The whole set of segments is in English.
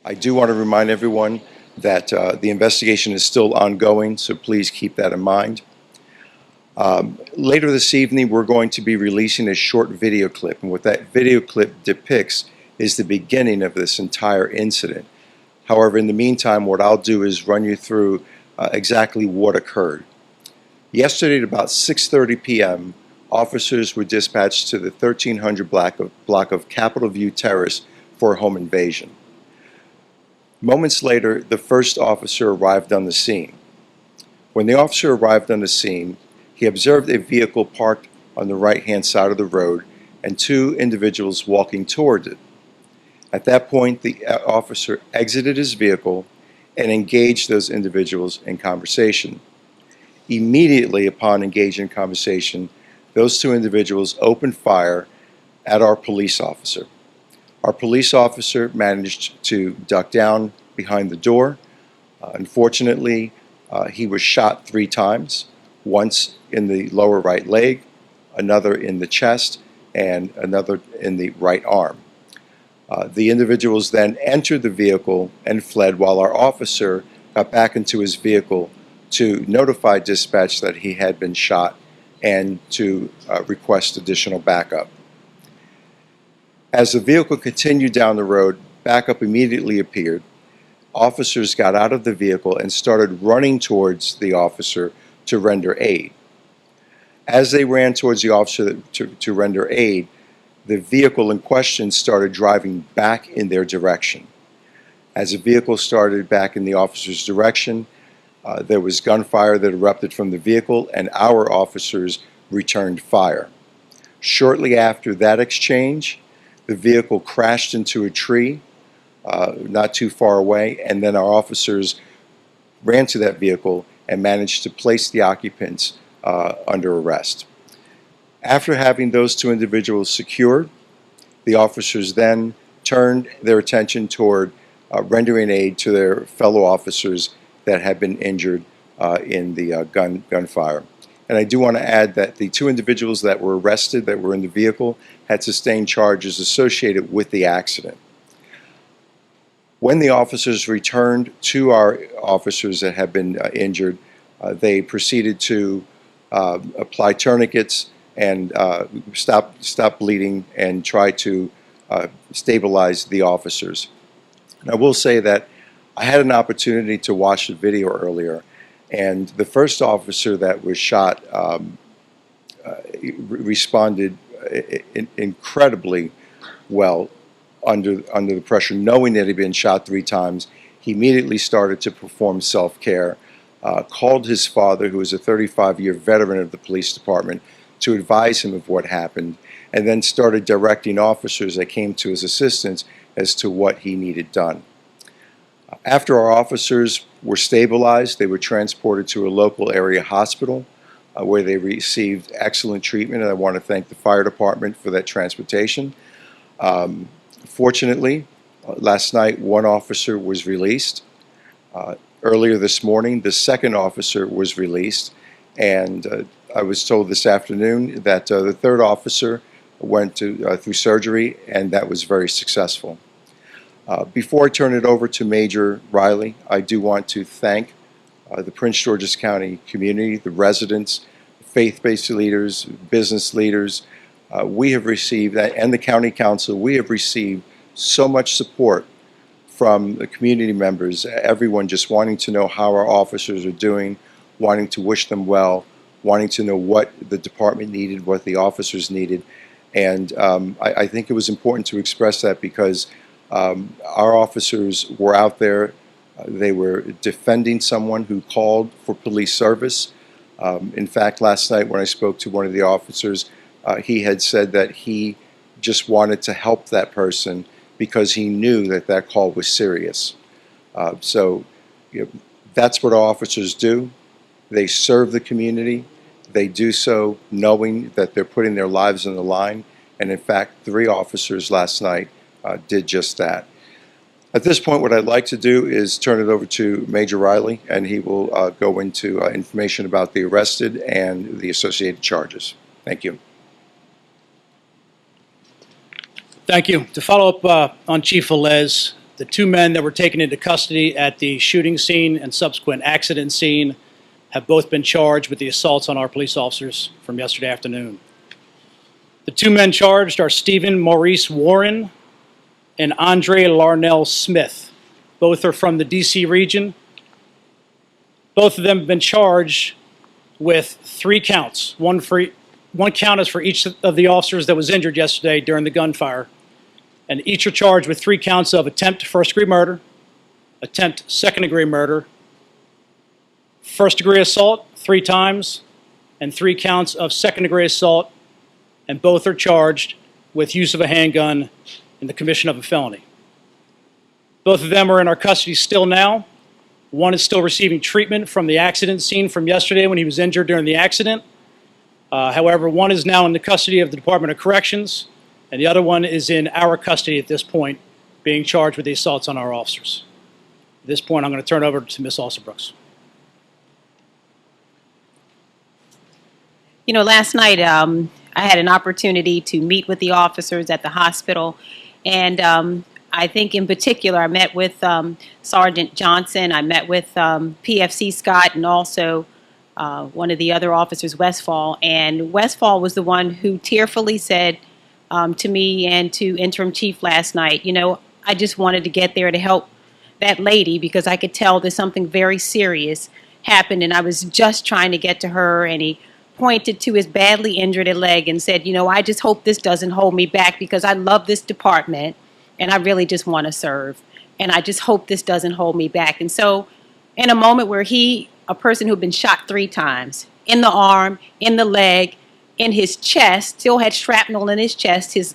I do want to remind everyone that the investigation is still ongoing, so please keep that in mind. Later this evening, we're going to be releasing a short video clip, and what that video clip depicts is the beginning of this entire incident. However, in the meantime, what I'll do is run you through exactly what occurred. Yesterday at about 6:30 p.m., officers were dispatched to the 1300 block of Capitol View Terrace for a home invasion. Moments later, the first officer arrived on the scene. When the officer arrived on the scene, he observed a vehicle parked on the right-hand side of the road and two individuals walking toward it. At that point, the officer exited his vehicle and engaged those individuals in conversation. Immediately upon engaging in conversation, those two individuals opened fire at our police officer. Our police officer managed to duck down behind the door. Unfortunately, he was shot 3 times, once in the lower right leg, another in the chest, and another in the right arm. The individuals then entered the vehicle and fled while our officer got back into his vehicle to notify dispatch that he had been shot and to request additional backup. As the vehicle continued down the road, backup immediately appeared. Officers got out of the vehicle and started running towards the officer to render aid. As they ran towards the officer to render aid, the vehicle in question started driving back in their direction. As the vehicle started back in the officer's direction, there was gunfire that erupted from the vehicle, and our officers returned fire. Shortly after that exchange, the vehicle crashed into a tree not too far away, and then our officers ran to that vehicle and managed to place the occupants under arrest. After having those two individuals secured, the officers then turned their attention toward rendering aid to their fellow officers that had been injured in the gunfire. And I do want to add that the two individuals that were arrested, that were in the vehicle, had sustained charges associated with the accident. When the officers returned to our officers that had been injured, they proceeded to apply tourniquets and stop bleeding and try to stabilize the officers. And I will say that I had an opportunity to watch the video earlier, and the first officer that was shot responded incredibly well under the pressure. Knowing that he'd been shot 3 times, he immediately started to perform self-care, called his father, who is a 35-year veteran of the police department, to advise him of what happened, and then started directing officers that came to his assistance as to what he needed done. After our officers were stabilized, they were transported to a local area hospital where they received excellent treatment, and I want to thank the fire department for that transportation. Fortunately, last night one officer was released. Earlier this morning, the second officer was released, and I was told this afternoon that the third officer went through surgery, and that was very successful. Before I turn it over to Major Riley, I do want to thank the Prince George's County community, the residents, faith-based leaders, business leaders. We have received, and the County Council, we have received so much support from the community members, everyone just wanting to know how our officers are doing, wanting to wish them well, wanting to know what the department needed, what the officers needed. And I think it was important to express that because our officers were out there. They were defending someone who called for police service. In fact, last night when I spoke to one of the officers, he had said that he just wanted to help that person because he knew that that call was serious. So that's what our officers do. They serve the community. They do so knowing that they're putting their lives on the line. And in fact, 3 officers last night did just that. At this point, what I'd like to do is turn it over to Major Riley, and he will go into information about the arrested and the associated charges. Thank you. Thank you. To follow up on Chief Velez, The two men that were taken into custody at the shooting scene and subsequent accident scene have both been charged with the assaults on our police officers from yesterday afternoon. The two men charged are Stephen Maurice Warren and Andre Larnell Smith. Both are from the D.C. region. Both of them have been charged with 3 counts. One count is for each of the officers that was injured yesterday during the gunfire. And each are charged with 3 counts of attempt first-degree murder, attempt second-degree murder, first-degree assault 3 times, and 3 counts of second-degree assault, and both are charged with use of a handgun in the commission of a felony. Both of them are in our custody still now. One is still receiving treatment from the accident scene from yesterday when he was injured during the accident. However, one is now in the custody of the Department of Corrections, and the other one is in our custody at this point, being charged with the assaults on our officers. At this point, I'm going to turn it over to Ms. Alsobrooks. You know, last night I had an opportunity to meet with the officers at the hospital, and I think in particular I met with Sergeant Johnson, I met with PFC Scott, and also one of the other officers, Westfall. And Westfall was the one who tearfully said to me and to Interim Chief last night, you know, I just wanted to get there to help that lady because I could tell that something very serious happened, and I was just trying to get to her. And he pointed to his badly injured leg and said, you know, I just hope this doesn't hold me back because I love this department and I really just want to serve. And I just hope this doesn't hold me back. And so in a moment where a person who'd been shot 3 times, in the arm, in the leg, in his chest, still had shrapnel in his chest, his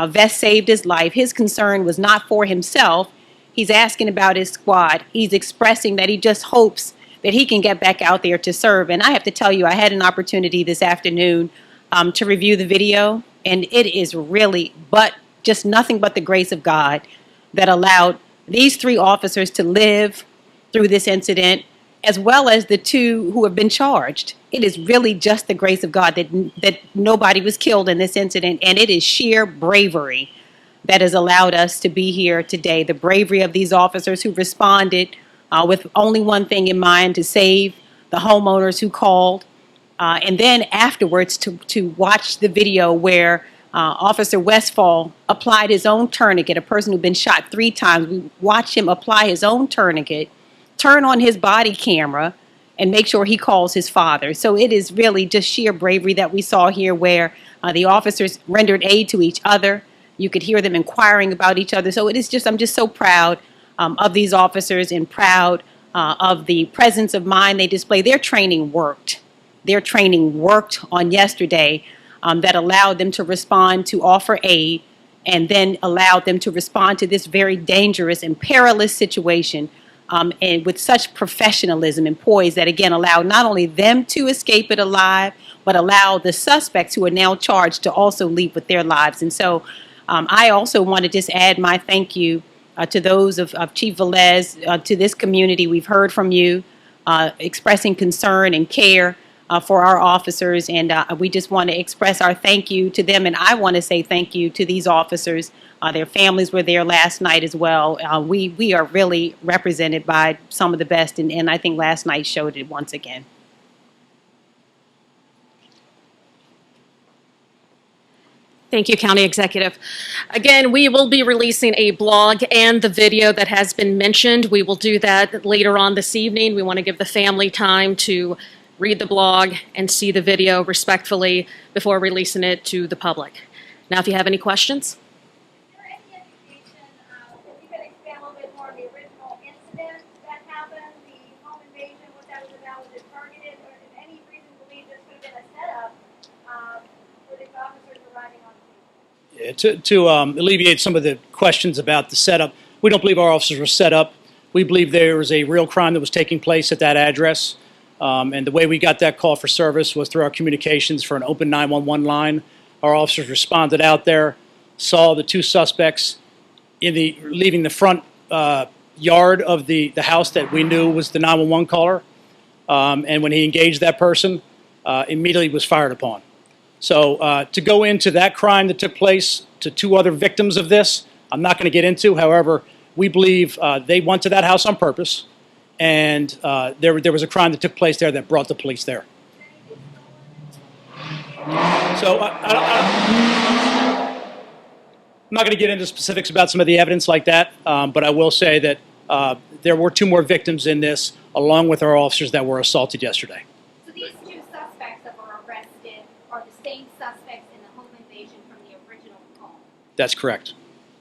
vest saved his life. His concern was not for himself. He's asking about his squad. He's expressing that he just hopes that he can get back out there to serve. And I have to tell you, I had an opportunity this afternoon to review the video, and it is really just nothing but the grace of God that allowed these 3 officers to live through this incident, as well as the 2 who have been charged. It is really just the grace of God that nobody was killed in this incident, and it is sheer bravery that has allowed us to be here today. The bravery of these officers who responded with only one thing in mind, to save the homeowners who called. And then afterwards to watch the video where Officer Westfall applied his own tourniquet, a person who'd been shot 3 times. We watched him apply his own tourniquet, turn on his body camera, and make sure he calls his father. So it is really just sheer bravery that we saw here, where the officers rendered aid to each other. You could hear them inquiring about each other. So it is just, I'm just so proud of these officers, and proud of the presence of mind they display. Their training worked. Their training worked on yesterday that allowed them to respond, to offer aid, and then allowed them to respond to this very dangerous and perilous situation and with such professionalism and poise that, again, allowed not only them to escape it alive, but allowed the suspects who are now charged to also leave with their lives. And so I also want to just add my thank you to those of Chief Velez, to this community. We've heard from you expressing concern and care for our officers, and we just want to express our thank you to them. And I want to say thank you to these officers. Their families were there last night as well. We are really represented by some of the best, and I think last night showed it once again. Thank you, County Executive. Again, we will be releasing a blog and the video that has been mentioned. We will do that later on this evening. We want to give the family time to read the blog and see the video respectfully before releasing it to the public. Now, if you have any questions. Is there any indication, if you could expand a little bit more on the original incident that happened, the home invasion, what that was about, was it targeted, or did any reason to believe this could have been a setup for the officers arriving on the scene? To alleviate some of the questions about the setup, we don't believe our officers were set up. We believe there was a real crime that was taking place at that address. And the way we got that call for service was through our communications for an open 911 line. Our officers responded out there, saw the 2 suspects leaving the front yard of the house that we knew was the 911 caller. And when he engaged that person, immediately was fired upon. So to go into that crime that took place to 2 other victims of this, I'm not going to get into. However, We believe they went to that house on purpose, and there was a crime that took place there that brought the police there. So I'm not going to get into specifics about some of the evidence like that, but I will say that there were 2 more victims in this, along with our officers that were assaulted yesterday. So these 2 suspects that were arrested are the same suspects in the home invasion from the original home? That's correct.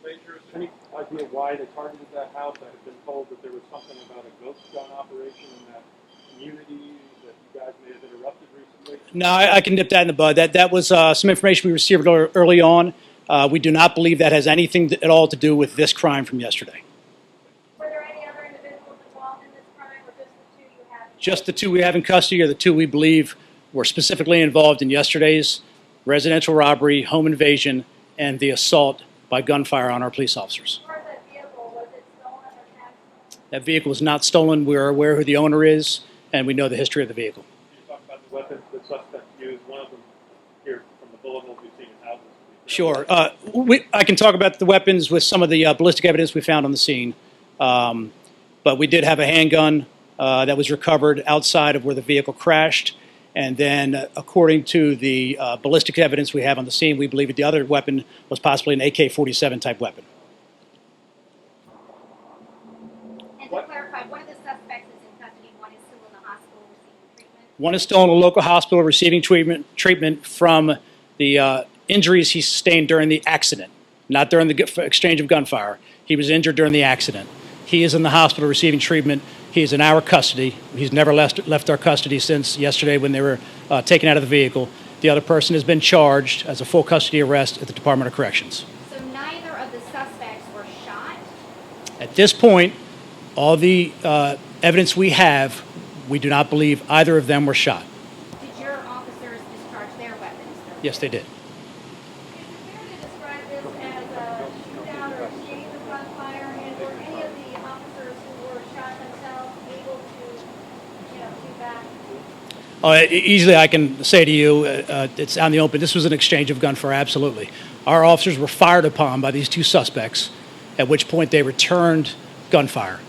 Major, is there any idea why they targeted that house? I have been told that there was something about a ghost gun operation in that community that you guys may have interrupted recently. No, I can nip that in the bud. That was some information we received early on. We do not believe that has anything at all to do with this crime from yesterday. Were there any other individuals involved in this crime, or just the 2 you have? Just the 2 we have in custody are the 2 we believe were specifically involved in yesterday's residential robbery, home invasion, and the assault by gunfire on our police officers. As far as that vehicle, was it stolen or taxed? That vehicle was not stolen. We are aware who the owner is, and we know the history of the vehicle. Can you talk about the weapons that suspects used? One of them here from the bullet holes we've seen in houses. Sure. I can talk about the weapons with some of the ballistic evidence we found on the scene. But we did have a handgun that was recovered outside of where the vehicle crashed. And then, according to the ballistic evidence we have on the scene, we believe that the other weapon was possibly an AK-47 type weapon. And to clarify, one of the suspects is in custody, one is still in the hospital receiving treatment? One is still in a local hospital receiving treatment from the injuries he sustained during the accident, not during the exchange of gunfire. He was injured during the accident. He is in the hospital receiving treatment. He is in our custody. He's never left our custody since yesterday when they were taken out of the vehicle. The other person has been charged as a full custody arrest at the Department of Corrections. So neither of the suspects were shot? At this point, all the evidence we have, we do not believe either of them were shot. Did your officers discharge their weapons? Yes, they did. Is it fair to describe this as a shootout or exchange of gunfire, and were any of the officers who were shot themselves able to, shoot back? Easily I can say to you, it's out in the open, this was an exchange of gunfire, absolutely. Our officers were fired upon by these 2 suspects, at which point they returned gunfire.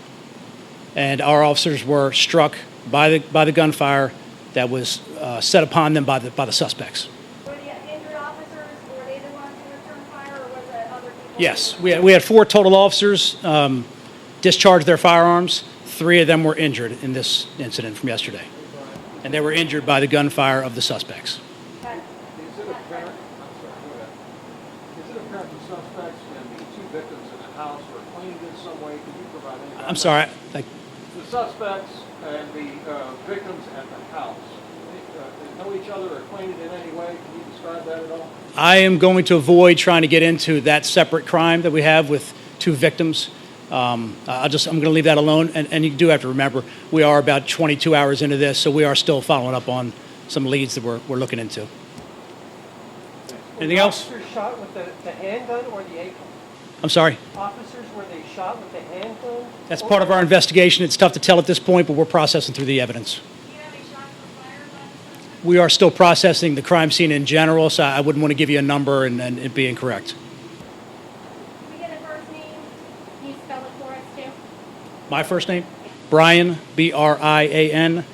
And our officers were struck by the gunfire that was set upon them by the suspects. Were the injured officers, were they the ones who returned fire, or was it other people? Yes, we had 4 total officers discharge their firearms. 3 of them were injured in this incident from yesterday. And they were injured by the gunfire of the suspects. Is it apparent the suspects and the 2 victims in the house were acquainted in some way? Can you provide any? I'm sorry. The suspects and the victims at the house, they know each other, acquainted in any way? Can you describe that at all? I am going to avoid trying to get into that separate crime that we have with 2 victims. I'm going to leave that alone. And you do have to remember, we are about 22 hours into this, so we are still following up on some leads that we're looking into. Anything else? Officers shot with the handgun or the AK? I'm sorry. Officers, were they shot with the handgun? That's part of our investigation. It's tough to tell at this point, but we're processing through the evidence. Do you have any shots were fired by the suspects? We are still processing the crime scene in general, so I wouldn't want to give you a number and it be incorrect. Can we get a first name? Can you spell it for us too? My first name? Brian, B-R-I-A-N,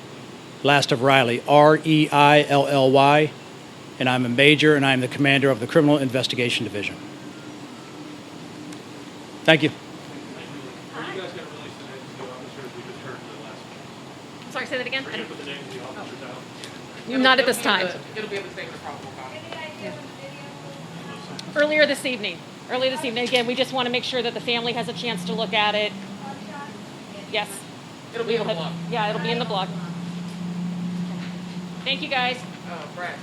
last of Riley, R-E-I-L-L-Y, and I'm a major and I'm the commander of the Criminal Investigation Division. Thank you. You guys got released the names of the officers we just heard in the last. Sorry, say that again? Are you going to put the names of the officers out? Not at this time. It'll be at the statement of probable cause. Any idea when the video was Earlier this evening. Again, we just want to make sure that the family has a chance to look at it. shot? Yes. It'll be in the blog. Yeah, it'll be in the blog. Thank you, guys. Brad.